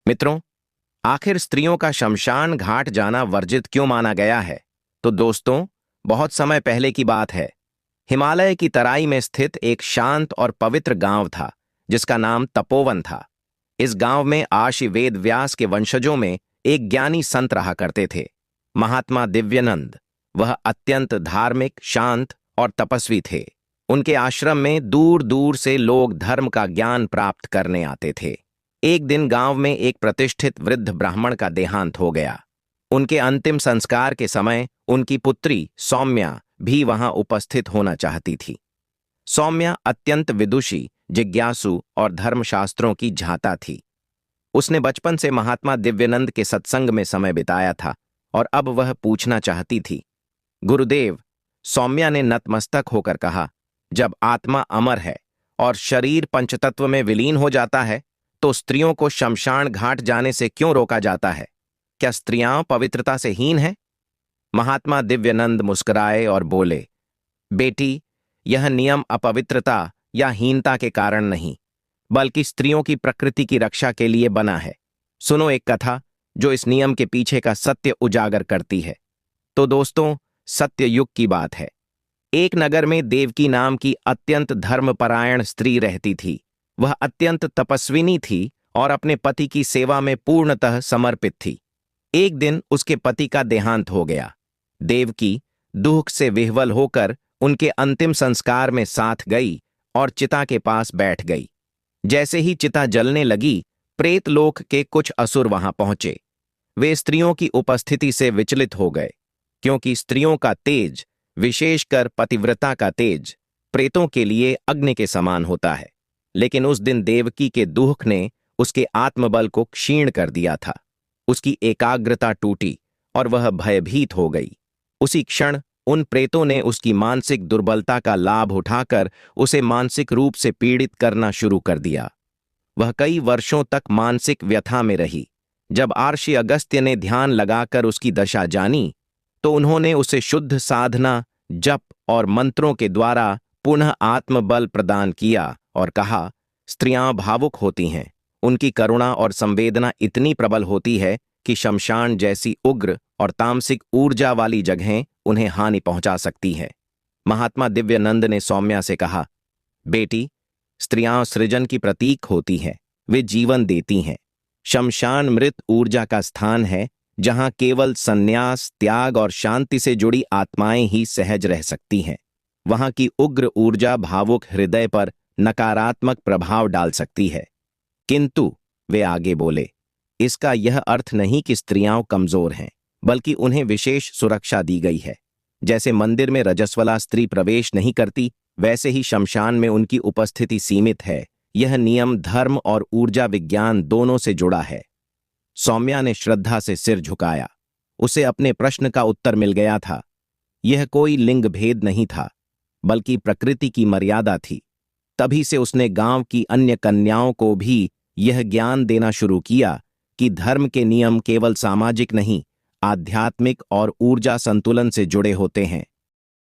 मित्रों, आखिर स्त्रियों का शमशान घाट जाना वर्जित क्यों माना गया है? तो दोस्तों, बहुत समय पहले की बात है। हिमालय की तराई में स्थित एक शांत और पवित्र गांव था, जिसका नाम तपोवन था। इस गांव में आशी वेद व्यास के वंशजों में एक ज्ञानी संत रहा करते थे, महात्मा दिव्यानंद। वह अत्यंत धार्मिक, शांत और तपस्वी थे। उनके आश्रम में दूर दूर से लोग धर्म का ज्ञान प्राप्त करने आते थे। एक दिन गांव में एक प्रतिष्ठित वृद्ध ब्राह्मण का देहांत हो गया। उनके अंतिम संस्कार के समय उनकी पुत्री सौम्या भी वहां उपस्थित होना चाहती थी। सौम्या अत्यंत विदुषी, जिज्ञासु और धर्मशास्त्रों की झांता थी। उसने बचपन से महात्मा दिव्यानंद के सत्संग में समय बिताया था और अब वह पूछना चाहती थी। गुरुदेव, सौम्या ने नतमस्तक होकर कहा, जब आत्मा अमर है और शरीर पंचतत्व में विलीन हो जाता है, तो स्त्रियों को शमशान घाट जाने से क्यों रोका जाता है? क्या स्त्रियां पवित्रता से हीन हैं? महात्मा दिव्यानंद मुस्कुराए और बोले, बेटी, यह नियम अपवित्रता या हीनता के कारण नहीं, बल्कि स्त्रियों की प्रकृति की रक्षा के लिए बना है। सुनो एक कथा जो इस नियम के पीछे का सत्य उजागर करती है। तो दोस्तों, सत्य युग की बात है। एक नगर में देवकी नाम की अत्यंत धर्मपरायण स्त्री रहती थी। वह अत्यंत तपस्विनी थी और अपने पति की सेवा में पूर्णतः समर्पित थी। एक दिन उसके पति का देहांत हो गया। देवकी दुख से विह्वल होकर उनके अंतिम संस्कार में साथ गई और चिता के पास बैठ गई। जैसे ही चिता जलने लगी, प्रेतलोक के कुछ असुर वहां पहुंचे। वे स्त्रियों की उपस्थिति से विचलित हो गए, क्योंकि स्त्रियों का तेज, विशेषकर पतिव्रता का तेज, प्रेतों के लिए अग्नि के समान होता है। लेकिन उस दिन देवकी के दुख ने उसके आत्मबल को क्षीण कर दिया था। उसकी एकाग्रता टूटी और वह भयभीत हो गई। उसी क्षण उन प्रेतों ने उसकी मानसिक दुर्बलता का लाभ उठाकर उसे मानसिक रूप से पीड़ित करना शुरू कर दिया। वह कई वर्षों तक मानसिक व्यथा में रही। जब आर्षि अगस्त्य ने ध्यान लगाकर उसकी दशा जानी, तो उन्होंने उसे शुद्ध साधना, जप और मंत्रों के द्वारा पुनः आत्मबल प्रदान किया और कहा, स्त्रियां भावुक होती हैं। उनकी करुणा और संवेदना इतनी प्रबल होती है कि शमशान जैसी उग्र और तामसिक ऊर्जा वाली जगहें उन्हें हानि पहुंचा सकती है। महात्मा दिव्यानंद ने सौम्या से कहा, बेटी, स्त्रियां सृजन की प्रतीक होती हैं। वे जीवन देती हैं। शमशान मृत ऊर्जा का स्थान है, जहां केवल संन्यास, त्याग और शांति से जुड़ी आत्माएं ही सहज रह सकती हैं। वहां की उग्र ऊर्जा भावुक हृदय पर नकारात्मक प्रभाव डाल सकती है। किंतु वे आगे बोले, इसका यह अर्थ नहीं कि स्त्रियां कमजोर हैं, बल्कि उन्हें विशेष सुरक्षा दी गई है। जैसे मंदिर में रजस्वला स्त्री प्रवेश नहीं करती, वैसे ही शमशान में उनकी उपस्थिति सीमित है। यह नियम धर्म और ऊर्जा विज्ञान दोनों से जुड़ा है। सौम्या ने श्रद्धा से सिर झुकाया। उसे अपने प्रश्न का उत्तर मिल गया था। यह कोई लिंग भेद नहीं था, बल्कि प्रकृति की मर्यादा थी। तभी से उसने गांव की अन्य कन्याओं को भी यह ज्ञान देना शुरू किया कि धर्म के नियम केवल सामाजिक नहीं, आध्यात्मिक और ऊर्जा संतुलन से जुड़े होते हैं।